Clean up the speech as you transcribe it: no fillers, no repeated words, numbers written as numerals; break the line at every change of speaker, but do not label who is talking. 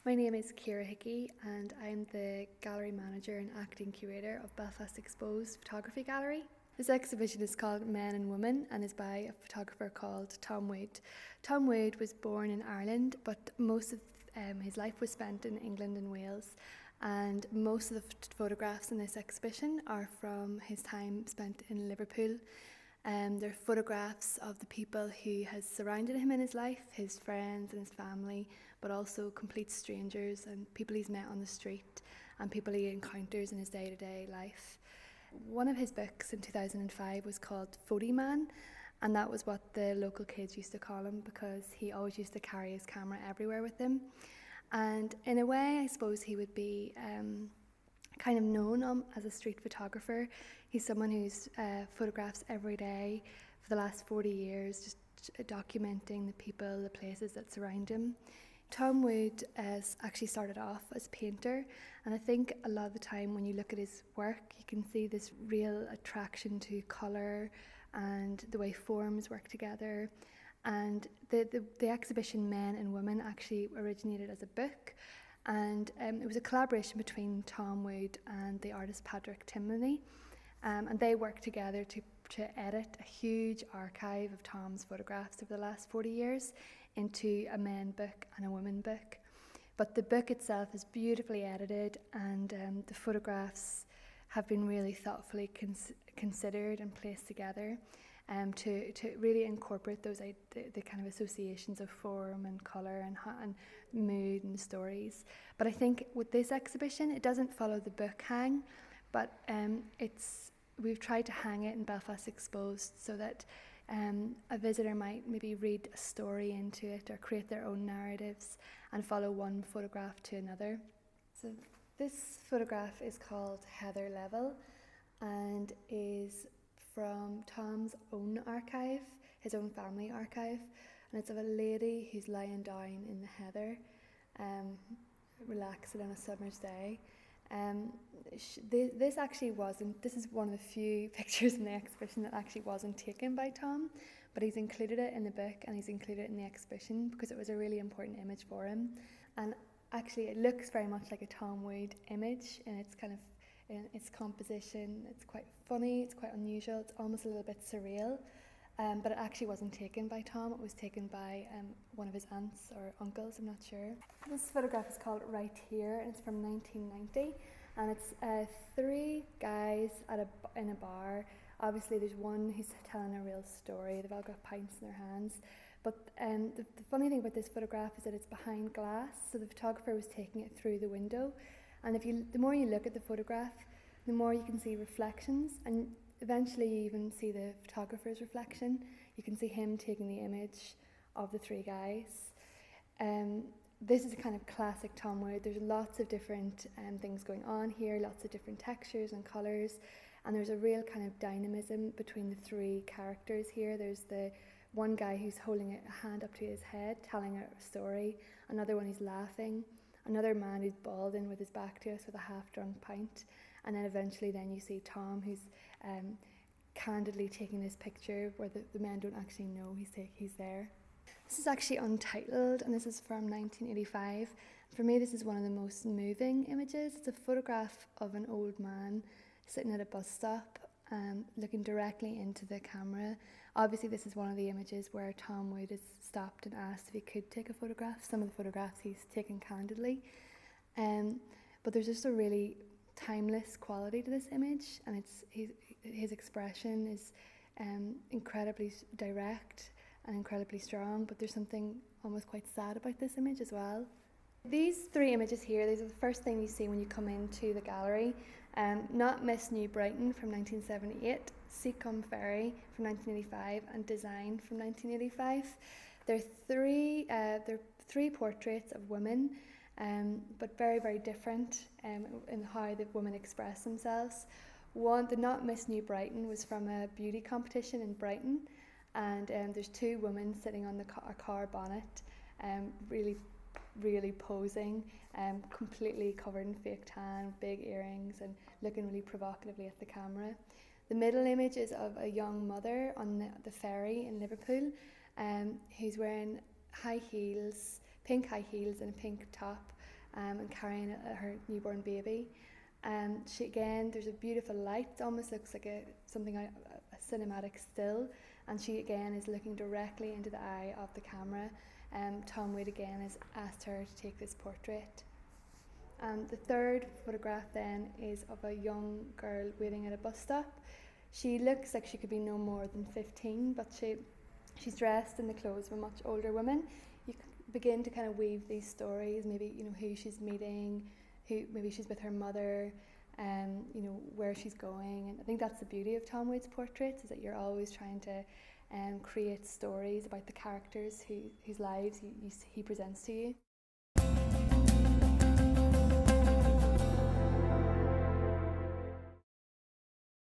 My name is Ciara Hickey and I'm the gallery manager and acting curator of Belfast Exposed Photography Gallery. This exhibition is called Men and Women and is by a photographer called Tom Wood. Tom Wood was born in Ireland, but most of his life was spent in England and Wales, and most of the photographs in this exhibition are from his time spent in Liverpool. They're photographs of the people who has surrounded him in his life, his friends and his family, but also complete strangers and people he's met on the street and people he encounters in his day-to-day life. One of his books in 2005 was called Photy Man, and that was what the local kids used to call him because he always used to carry his camera everywhere with him. And in a way, I suppose he would be kind of known as a street photographer. He's someone who's photographs every day for the last 40 years, just documenting the people, the places that surround him. Tom Wood has actually started off as a painter, and I think a lot of the time when you look at his work, you can see this real attraction to colour and the way forms work together. And the exhibition Men and Women actually originated as a book, and it was a collaboration between Tom Wood and the artist Patrick Timley, and they worked together to edit a huge archive of Tom's photographs over the last 40 years into a men book and a women book. But the book itself is beautifully edited, and the photographs have been really thoughtfully considered and placed together to really incorporate those the kind of associations of form and colour and mood and stories. But I think with this exhibition, it doesn't follow the book hang, but we've tried to hang it in Belfast Exposed so that a visitor might maybe read a story into it or create their own narratives and follow one photograph to another. So this photograph is called Heather Level and is from Tom's own archive, his own family archive, and it's of a lady who's lying down in the heather, relaxing on a summer's day. This is one of the few pictures in the exhibition that actually wasn't taken by Tom, but he's included it in the book and he's included it in the exhibition because it was a really important image for him. And actually it looks very much like a Tom Wood image in its kind of in its composition. It's quite funny, it's quite unusual, it's almost a little bit surreal. But it actually wasn't taken by Tom, it was taken by one of his aunts or uncles, I'm not sure. This photograph is called Right Here, and it's from 1990, and it's three guys in a bar. Obviously there's one who's telling a real story, they've all got pints in their hands, but the funny thing about this photograph is that it's behind glass, so the photographer was taking it through the window, and the more you look at the photograph, the more you can see reflections, and eventually you even see the photographer's reflection. You can see him taking the image of the three guys. This is a kind of classic Tom Wood. There's lots of different things going on here, lots of different textures and colours, and there's a real kind of dynamism between the three characters here. There's the one guy who's holding a hand up to his head, telling a story, another one who's laughing, another man who's balding with his back to us with a half-drunk pint, and then eventually then you see Tom who's candidly taking this picture where the men don't actually know he's there. This is actually untitled and this is from 1985. For me this is one of the most moving images. It's a photograph of an old man sitting at a bus stop looking directly into the camera. Obviously this is one of the images where Tom Wood is stopped and asked if he could take a photograph. Some of the photographs he's taken candidly, but there's just a really timeless quality to this image, and his expression is incredibly direct and incredibly strong, but there's something almost quite sad about this image as well. These three images here, these are the first thing you see when you come into the gallery. Not Miss New Brighton from 1978, Seacombe Ferry from 1985, and Design from 1985. They're three portraits of women, but very, very different in how the women express themselves. One, the Not Miss New Brighton, was from a beauty competition in Brighton, and there's two women sitting on a car bonnet, really posing, completely covered in fake tan, big earrings, and looking really provocatively at the camera. The middle image is of a young mother on the ferry in Liverpool, who's wearing high heels, pink high heels and a pink top, and carrying her newborn baby. She again, there's a beautiful light, it almost looks like a cinematic still, and she again is looking directly into the eye of the camera. Tom Waite again has asked her to take this portrait. The third photograph then is of a young girl waiting at a bus stop. She looks like she could be no more than 15, but she's dressed in the clothes of a much older woman. You begin to kind of weave these stories, maybe who she's meeting, who maybe she's with her mother, where she's going. And I think that's the beauty of Tom Waite's portraits, is that you're always trying to create stories about the characters whose lives he presents to you.